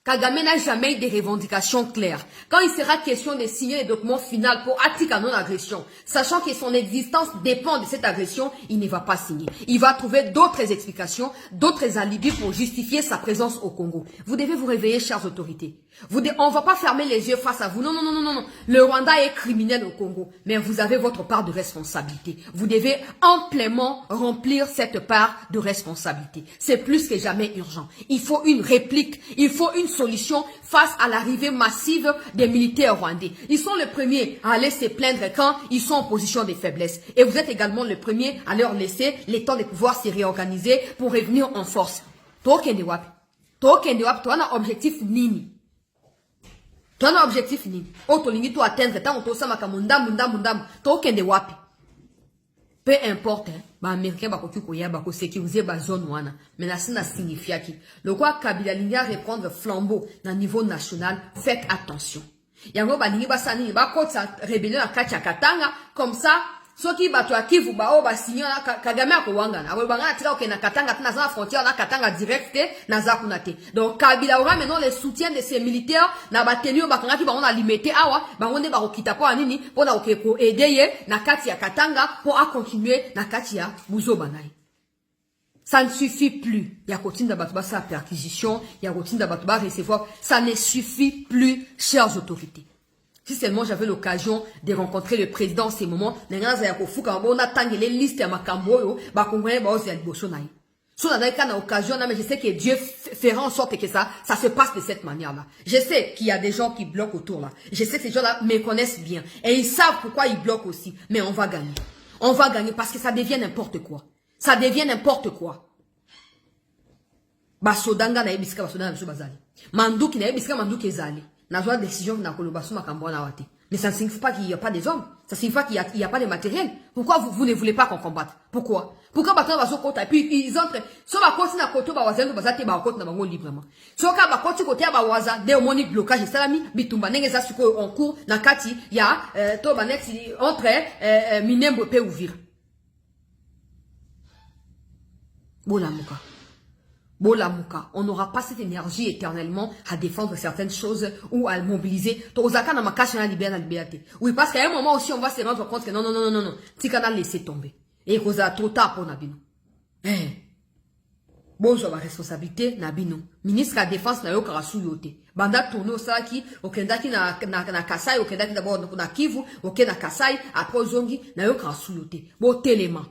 Kagame n'a jamais eu des revendications claires. Quand il sera question de signer les documents finaux pour article à non-agression, sachant que son existence dépend de cette agression, il ne va pas signer. Il va trouver d'autres explications, d'autres alibis pour justifier sa présence au Congo. Vous devez vous réveiller, chères autorités. On ne va pas fermer les yeux face à vous. Non, non, non, non, non, non. Le Rwanda est criminel au Congo, mais vous avez votre part de responsabilité. Vous devez amplement remplir cette part de responsabilité. C'est plus que jamais urgent. Il faut une réplique, il faut une solution face à l'arrivée massive des militaires rwandais. Ils sont les premiers à aller se plaindre quand ils sont en position de faiblesse. Et vous êtes également le premier à leur laisser le temps de pouvoir se réorganiser pour revenir en force. Tokende wapi. Tokende wapi. Tu as un objectif nini. Tu as un objectif nini. Otolingi tu atteindre tant to sama mundam. Tokende wapi. Peu importe, ba américain bakoki koya bako sécuriser ba zone wana. Mais na sina signifia ki. Le quoi Kabila linga reprendre flambeau dans niveau national, faites attention. Yango ba lingi ba sani ba kota rébellion à Katanga comme ça. Soki bato ya Kivu ba o ba signer Kagame akowangana. Abo banga tira okena Katanga tena za frontière na Katanga direct na za kunate. Donc Kabila aura maintenant le soutien de ces militaires na batenu bakanga ki bango na limité awa bango ne ba kokita po anini po na okeko aider na kati ya Katanga pour continuer na kati ya Buzobanai. Ça ne suffit plus. Il y a continue d'abattre sa perquisition, il y a continue d'abattre recevoir, ça ne suffit plus, chères autorités. Si seulement j'avais l'occasion de rencontrer le président en ces moments, on attend les listes à Makambo, mais je sais que Dieu fera en sorte que ça se passe de cette manière-là. Je sais qu'il y a des gens qui bloquent autour là. Je sais que ces gens-là me connaissent bien. Et ils savent pourquoi ils bloquent aussi. Mais on va gagner. On va gagner parce que ça devient n'importe quoi. Ça devient n'importe quoi. Basodanga na ebiska basodanga biso bazali. Manduki na ebiska manduki ezali. Na joie décision na kolobaso makambo na wate. Mais ça ne signifie pas qu'il n'y a pas des hommes. Ça signifie qu'il n'y a pas de matériel. Pourquoi vous ne voulez pas qu'on combatte? Pourquoi? Pourquoi bato baso kota et puis ils entrent. So ba koti na koto ba wazendo bazate ba koti na bango librement. So ka ba koti kote ba waza de omoni blocage salami bitumba ndenge za siko en cours na kati ya to baneti entre Minembo pe Uvira. Bolamuka. Bolamuka, on n'aura pas cette énergie éternellement à défendre certaines choses ou à mobiliser. Oui, parce qu'à un moment aussi, on va se rendre compte que non. Tikana laisser tomber. Et qu'on a trop tard pour Nabino. Bon, j'ai ma responsabilité, Nabino. Ministre de la Défense, na yo karasu yote. Banda tourne au Saki, au Kendaki na Kasai, au Kendaki d'abord na Kivu, au Kena Kasai, après Zongi, na yo karasu yote. Bon, télément.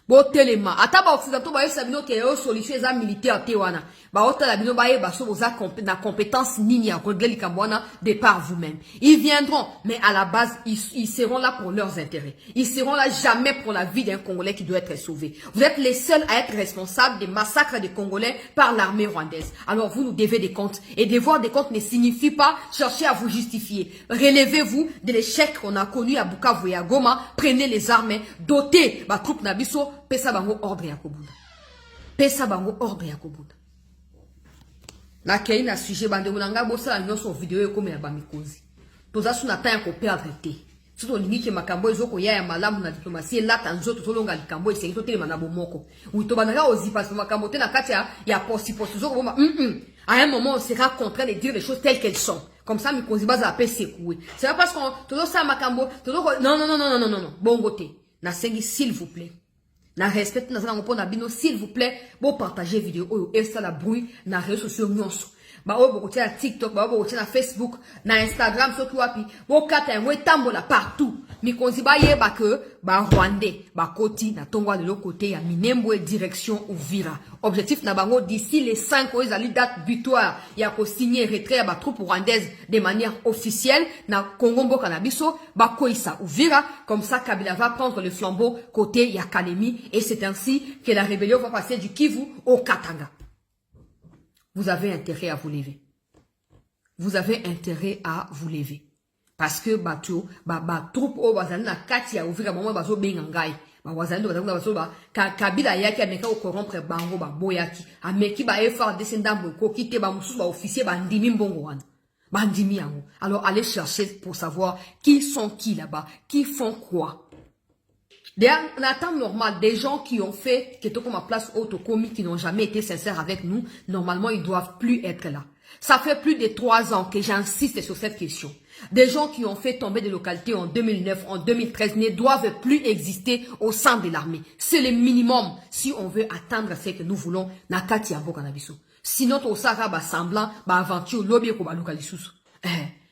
Bon téléma ataba occidentaux ba sabino ke yo solution eza militaire te wana ba otala bino ba yeba so boza na compétence nini ya régler likambwana de par vous-même. Ils viendront mais à la base ils seront là pour leurs intérêts. Ils seront là jamais pour la vie d'un Congolais qui doit être sauvé. Vous êtes les seuls à être responsables des massacres des Congolais par l'armée rwandaise. Alors vous nous devez des comptes et devoir des comptes ne signifie pas chercher à vous justifier. Relevez-vous de l'échec qu'on a connu à Bukavu et à Goma, prenez les armes, dotez ba troupe nabiso. Pesa bango ordre ya kobunda. Pesa bango ordre ya kobunda. Na kei na sujet bande munanga bosa la nyonso vidéo comme ya bamikozi. Toza suna ta ya ko perdre te. Soto lingi ke makambo ezoko ya malamu na diplomatie la tanzo to longa likambo esengi to telema na bomoko. Ou to bananga ozipa so makambo te na kati ya posi zoko boma. À un moment on sera contraint de dire les choses telles qu'elles sont. Comme ça mikozi baza apé secouer. C'est pas parce qu'on tozo sa makambo, tozo non. Bongo te. Na sengi s'il vous plaît. Na respecte na zana ngopona bino s'il vous plaît bon partager vidéo oyo et ça la bruit na réseaux sociaux nyonso ba oyo bokotia na TikTok ba oyo bokotia na Facebook na Instagram soki wapi bo kata yango etambola partout mikonzi ba yeba que ba Rwandais ba koti na tongwa de l'autre côté ya Minembo direction Uvira. Objectif na bango d'ici les 5 ans ezali date butoir ya ko signer retrait ya ba troupes rwandaises de manière officielle na Congo mboka na biso ba koisa Uvira comme ça Kabila va prendre le flambeau côté ya Kalemi et c'est ainsi que la rébellion va passer du Kivu au Katanga. Vous avez intérêt à vous lever. Vous avez intérêt à vous lever. Parce que bateau, troupe au bazali na kati ya Uvira moment bazo benga ngai. Ba wazali bazo ba Kabila yaki ameka ko corrompre bango ba boyaki. Ameki ba effort descendant ko kite ba mususu ba officier ba ndimi mbongo wana. Ba ndimi yango. Alors allez chercher pour savoir qui sont qui là-bas, qui font quoi. En temps normal, des gens qui ont fait que comme ma place autocommis, qui n'ont jamais été sincères avec nous, normalement ils doivent plus être là. Ça fait plus de 3 ans que j'insiste sur cette question. Des gens qui ont fait tomber des localités en 2009, en 2013 ne doivent plus exister au sein de l'armée. C'est le minimum si on veut atteindre ce que nous voulons. Nakati Ambo Kanabiso. Sinon, on s'arrête à semblant, à aventure, lobby ko ba localisous.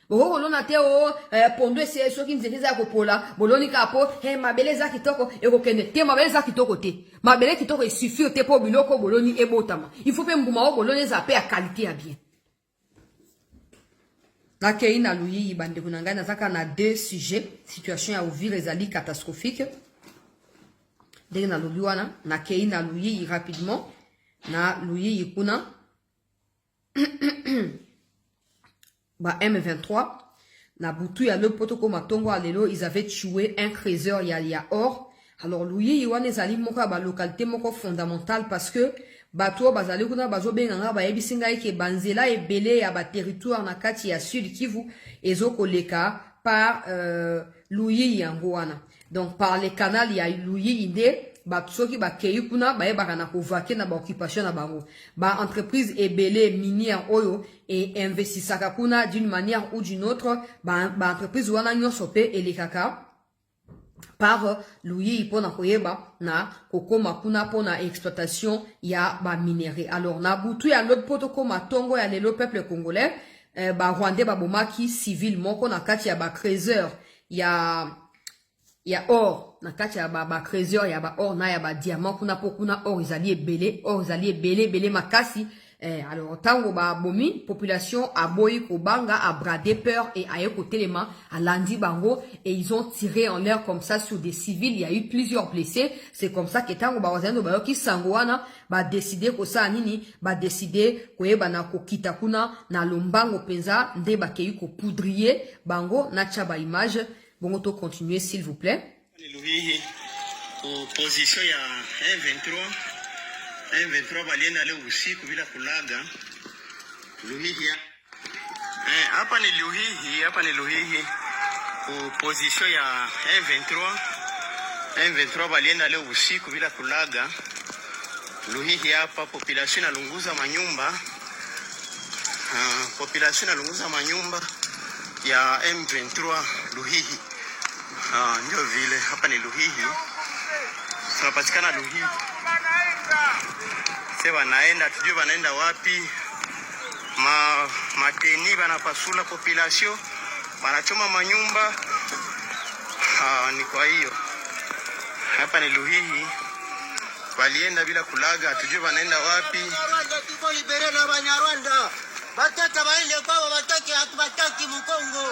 Boko lona te o pondo ese soki nzete za kopola boloni kapo mabele za kitoko ekokende te mabele za kitoko te mabele kitoko suffit te po biloko boloni ebotama il faut pe mbuma o boloni za pe ya qualité ya bien. Na kei na luyi bande kunanga na zaka na 2 sujets situation ya Uvira ezali catastrophique dès na luyi wana na kei na luyi rapidement na luyi kuna ba M23 na butu ya le potoko matongo alelo ils avaient tué un trésor ya or. Alors luyi wana ezali moko ba localité moko fondamentale parce que bato bazali kuna bazo benganga ba yebisinga ke banzela ebele ya ba territoire na kati ya Sud Kivu ezoko leka par luyi yango wana. Donc par les canaux ya luyi inde soki ba keyi kuna ba yebaka na kovake na ba occupation na bango ba entreprise ebele minière oyo et investissaka kuna d'une manière ou d'une autre ba entreprise wana nyonso pe elekaka par luyi pona koyeba na kokoma kuna pona exploitation ya ba minerai. Alors na butu ya l'autre protocole matongo ya lelo peuple congolais ba rwandais ba bomaki civil moko na kati ya ba trésor ya or na kati ya ba trésor ya ba or na ya ba diamant kuna po kuna or ezali ebele makasi. Alors tango ba bomi population a boyi ko banga a bradé peur et a écouté à landi bango et ils ont tiré en l'air comme ça sur des civils. Il y a eu plusieurs blessés. C'est comme ça que tango ba wazendo ba yoki sangoana ba décider ko sa nini ba décider ko yeba na ko kita kuna na lombango penza nde ba keyi ko poudrier bango na chaba image. Bon, on continuer s'il vous plaît. Position ya 123 balienda leo usiku bila kulaga Luhihi. Hapa ni Luhihi. Position ya 123 balienda leo usiku bila kulaga Luhihi. Hapa population inalunguza manyumba. Population inalunguza manyumba ya M23 Luhihi. Ndio vile hapa ni Luhihi. Tunapatikana Luhihi. Sasa wanaenda tujue wanaenda wapi. Mateni wanapasula population, wanachoma manyumba. Ni kwa hiyo hapa ni Luhihi. Walienda bila kulaga, tujue wanaenda wapi. Tuko libere na Banyarwanda. Bataka baende kwao, bataki Mkongo.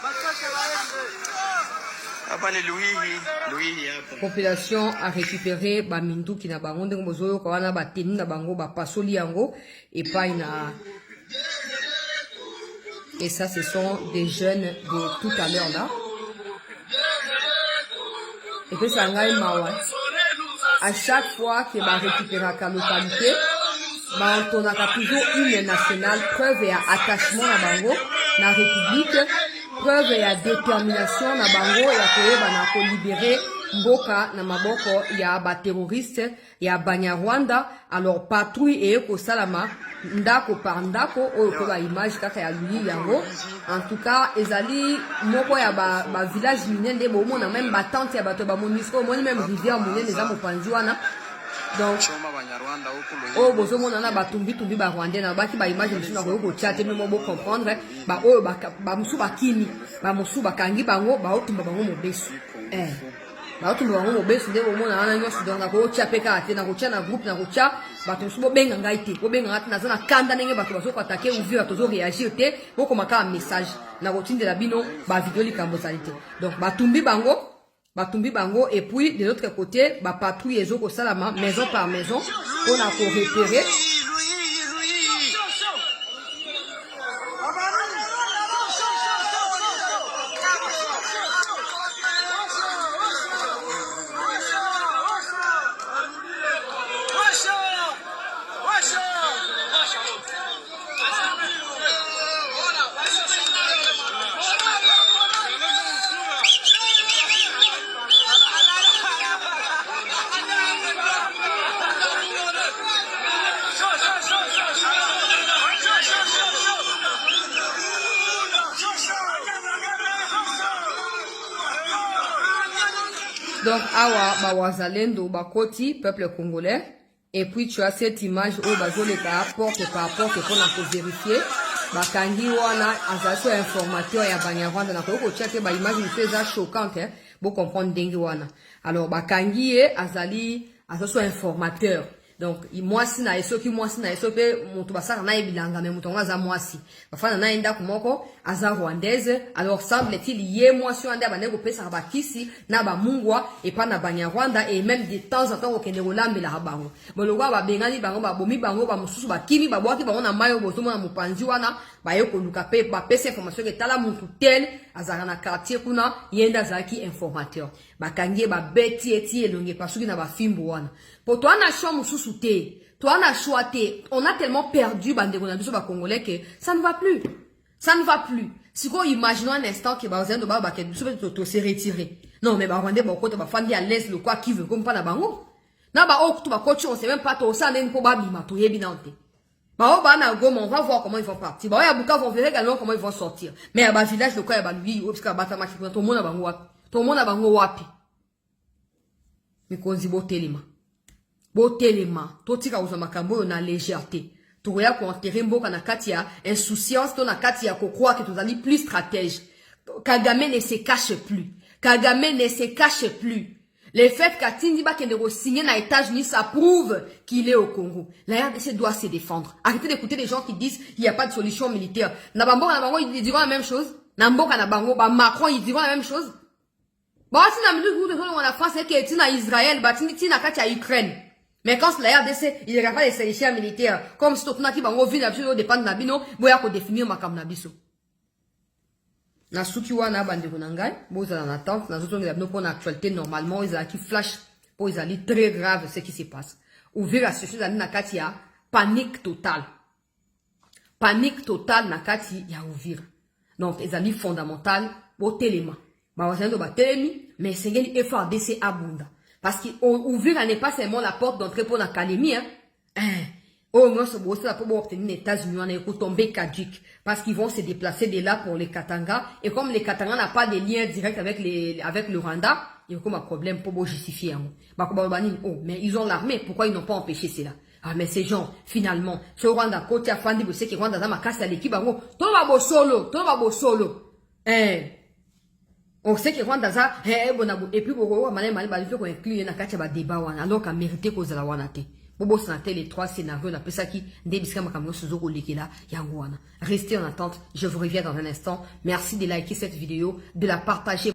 Bataka baende. Population a récupéré ba minduki na bango ndenge bozoyo kwa wana bateni na bango ba pasoli yango et pas na. Et ça ce sont des jeunes de tout à l'heure là. Et puis ça ngai mawa. À chaque fois que ba récupérer la localité, ba on a toujours une nationale preuve et attachement à bango na république. Preuve ya détermination na bango ya koyeba na ko libérer mboka na maboko ya ba terroriste ya Banyarwanda. Alors patrouille et ko salama ndako par ndako oyo ko ba image kaka ya lui yango. En tout cas ezali moko ya ba village minende bo mona même ba tente ya bato ba monisco mo même rivière monene za mopanzi wana. Donc oh bozo mona na batumbi ba Rwandais na baki ba image misu na ko chat même mo comprendre ba oyo ba musu bakini ba musu bakangi bango ba otumba bango mobesu ba otumba bango mobesu nde bo mona na nyoso donc na ko chapeka ate na ko cha na groupe na ko cha bato musu bo benga ngai te bo benga ngati na zana kanda ndenge bato baso ko attaquer ou vivre tozo réagir te bo ko maka message na ko tindela bino ba vidéo likambo salite. Donc batumbi bango et puis de l'autre côté ba patrouille ezoko salama maison par maison on a pour repérer Donc, awa, wazalendo, koti, peuple congolais. Et puis, tu as cette image où bazoleka porte par porte pour nous vérifier. Bakangi wana, azaso informateur ya Banyarwanda. Na koko tchate ba image une chose choquante, hein. Pour comprendre dengue wana. Alors, bakangi azali, azaso informateur. Donc, moi si na eso pe mutu basaka na ebilanga me mutu ngaza mwasi. Bafana na enda kumoko aza rwandaise. Alors semble-t-il ye mwasi ande abane ko pesa bakisi na ba mungwa et pas na Banyarwanda et même de temps en temps au kende kolambela bango. Bologwa ba bengani bango ba bomi bango ba mususu ba kimi ba bwaki bango na mayo botomo na mupanzi wana ba yoko luka pe ba pesa information ke tala mutu tel azara na quartier kuna yenda zaki informateur. Bakangi ba beti eti elonge pasuki na ba fimbo wana. Pour toi, on a choix mususu te. Toi, on a choix te. On a tellement perdu, bande de biso ba congolais que ça ne va plus. Ça ne va plus. Si quoi, imaginons un instant que ba zendo ba ke biso to se retirer. Non, mais ba rwandais ba côté ba fandi à l'aise le quoi qui veut comme pas na bango. Na ba ok tu ba coach on sait même pas to ça nen ko ba bima to yebi nante. Ba o ba na goma, on va voir comment ils vont partir. Ba ya buka vont verrer également comment ils vont sortir. Mais à ba village le quoi ya ba lui parce que ba ta machi to mona bango wapi. To mona bango wapi. Mais konzi bo telema. Botelema, totika uza makambo na légèreté. Toya ko enterrer mboka na kati ya insouciance, to na kati ya ko croire que tozali plus stratège. Kagame ne se cache plus. Kagame ne se cache plus. Le fait qu'Atindi Bakende signé na États-Unis, ça prouve qu'il est au Congo. La RDC doit se défendre. Arrêtez d'écouter les gens qui disent qu'il n'y a pas de solution militaire. Nabambo, ils diront la même chose. Namboka Nabango, Macron, ils diront la même chose. Bon, si na milieu de la France, c'est qu'il y a Israël, Batini na kati ya Ukraine. Mais quand la RDC, il n'y a pas de solution militaire, comme si tu as bango vin absolument dépendre na bino, boya ko définir makam na biso. Na suki wana bande konangai, boza na attente, na zoto ngela bino pour l'actualité normalement, ils a qui flash pour ils ali très grave ce qui se passe. Ouvrir la situation na kati ya panique totale. Panique totale na kati ya ouvrir. Donc ils ali fondamental au téléma. Ba wazendo ba telemi, mais c'est ngeli effort DC abunda. Parce qu'ouvrir n'est pas seulement la porte d'entrée pour l'académie. Oh non, c'est beau, c'est là pour obtenir les États-Unis, on est tombé caduque. Parce qu'ils vont se déplacer de là pour les Katanga. Et comme les Katanga n'ont pas de lien direct avec le Rwanda, il y a comme un problème pour justifier. Oh, mais ils ont l'armée, pourquoi ils n'ont pas empêché cela? Ah, mais ces gens, finalement, ce Rwanda, côté Afandi, vous savez que Rwanda, dans ma casse à l'équipe, tout va beau solo. On sait que Rwanda ça et puis bon malé il faut qu'on inclue na kati ba débat wana alors qu'à mériter cause la wana te bobo santé les trois scénarios na pesa ki ndebisika makambo sozoko lekela yango wana restez en attente, je vous reviens dans un instant. Merci de liker cette vidéo, de la partager.